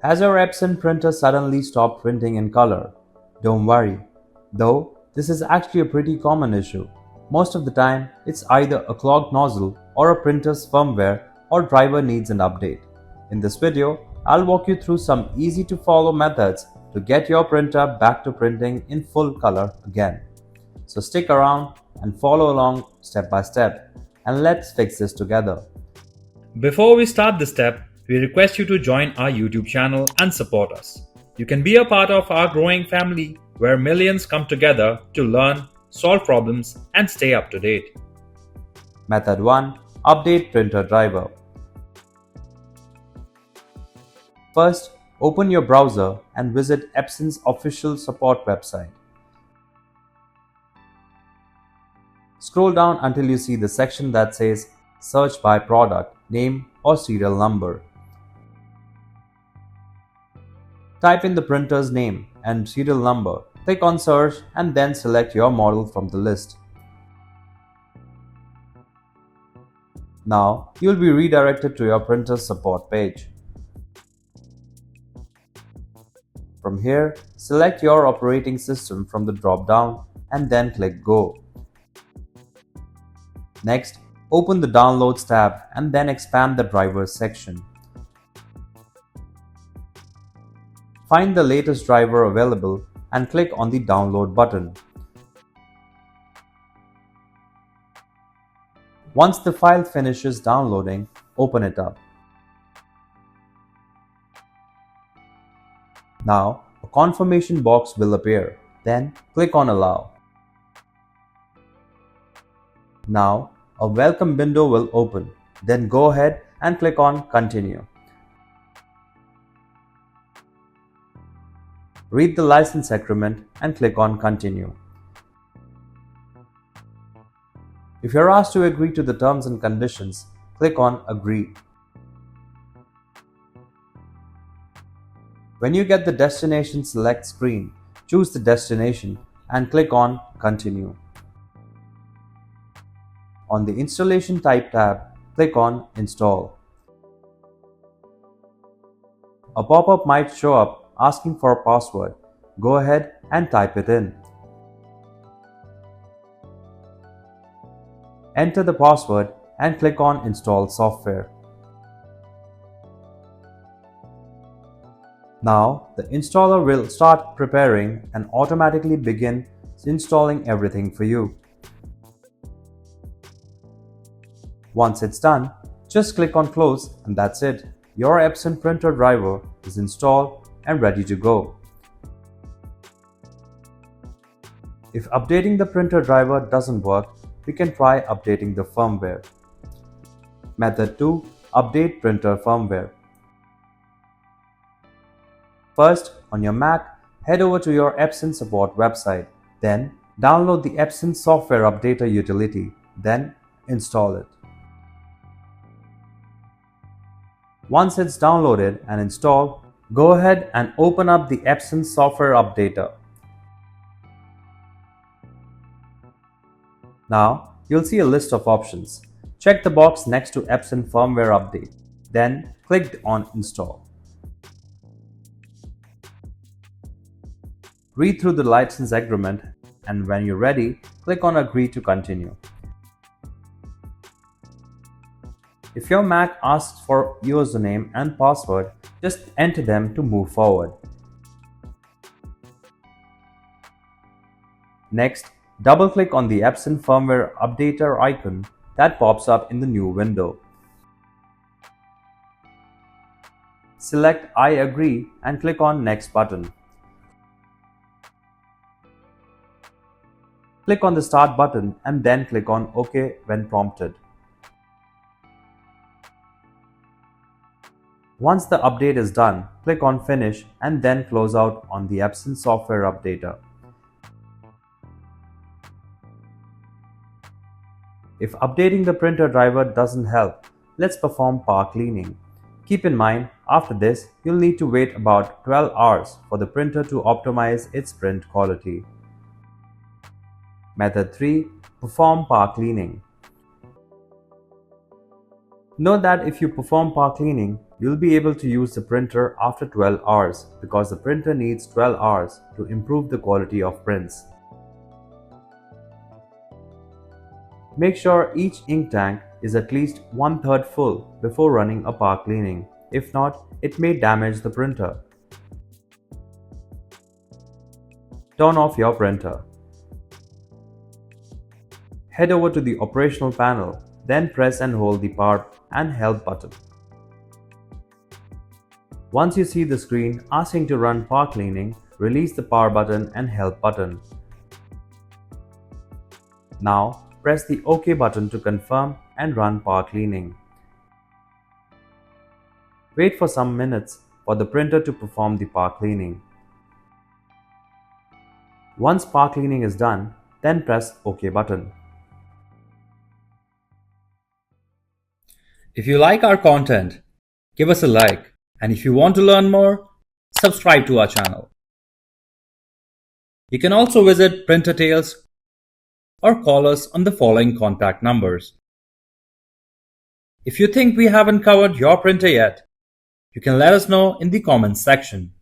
Has your Epson printer suddenly stopped printing in color? Don't worry. Though, this is actually a pretty common issue. Most of the time, it's either a clogged nozzle or a printer's firmware or driver needs an update. In this video, I'll walk you through some easy to follow methods to get your printer back to printing in full color again. So stick around and follow along step by step, and let's fix this together. Before we start this step, we request you to join our YouTube channel and support us. You can be a part of our growing family where millions come together to learn, solve problems, and stay up to date. Method 1. Update printer driver. First, open your browser and visit Epson's official support website. Scroll down until you see the section that says Search by product, name or serial number. Type in the printer's name and serial number, click on Search and then select your model from the list. Now, you will be redirected to your printer's support page. From here, select your operating system from the drop-down and then click Go. Next, open the Downloads tab and then expand the Drivers section. Find the latest driver available and click on the Download button. Once the file finishes downloading, open it up. Now, a confirmation box will appear. Then, click on Allow. Now, a welcome window will open. Then go ahead and click on Continue. Read the license agreement and click on Continue. If you're asked to agree to the terms and conditions, click on Agree. When you get the Destination Select screen, choose the destination and click on Continue. On the Installation Type tab, click on Install. A pop-up might show up asking for a password. Go ahead and type it in. Enter the password and click on Install Software. Now, the installer will start preparing and automatically begin installing everything for you. Once it's done, just click on Close and that's it. Your Epson printer driver is installed and ready to go. If updating the printer driver doesn't work, we can try updating the firmware. Method 2. Update printer firmware. First, on your Mac, head over to your Epson support website. Then, download the Epson Software Updater utility. Then, install it. Once it's downloaded and installed, go ahead and open up the Epson Software Updater. Now, you'll see a list of options. Check the box next to Epson Firmware Update. Then, click on Install. Read through the license agreement and when you're ready, click on Agree to continue. If your Mac asks for username and password, just enter them to move forward. Next, double-click on the Epson Firmware Updater icon that pops up in the new window. Select I agree and click on Next button. Click on the Start button and then click on OK when prompted. Once the update is done, click on Finish and then close out on the Epson Software Updater. If updating the printer driver doesn't help, let's perform power cleaning. Keep in mind, after this, you'll need to wait about 12 hours for the printer to optimize its print quality. Method 3. Perform power cleaning. Note that if you perform power cleaning, you'll be able to use the printer after 12 hours because the printer needs 12 hours to improve the quality of prints. Make sure each ink tank is at least 1/3 full before running a power cleaning. If not, it may damage the printer. Turn off your printer. Head over to the operational panel, then press and hold the power and help button. Once you see the screen asking to run power cleaning, release the power button and help button. Now, press the OK button to confirm and run power cleaning. Wait for some minutes for the printer to perform the power cleaning. Once power cleaning is done, then press OK button. If you like our content, give us a like, and if you want to learn more, subscribe to our channel. You can also visit Printer Tales or call us on the following contact numbers. If you think we haven't covered your printer yet, you can let us know in the comments section.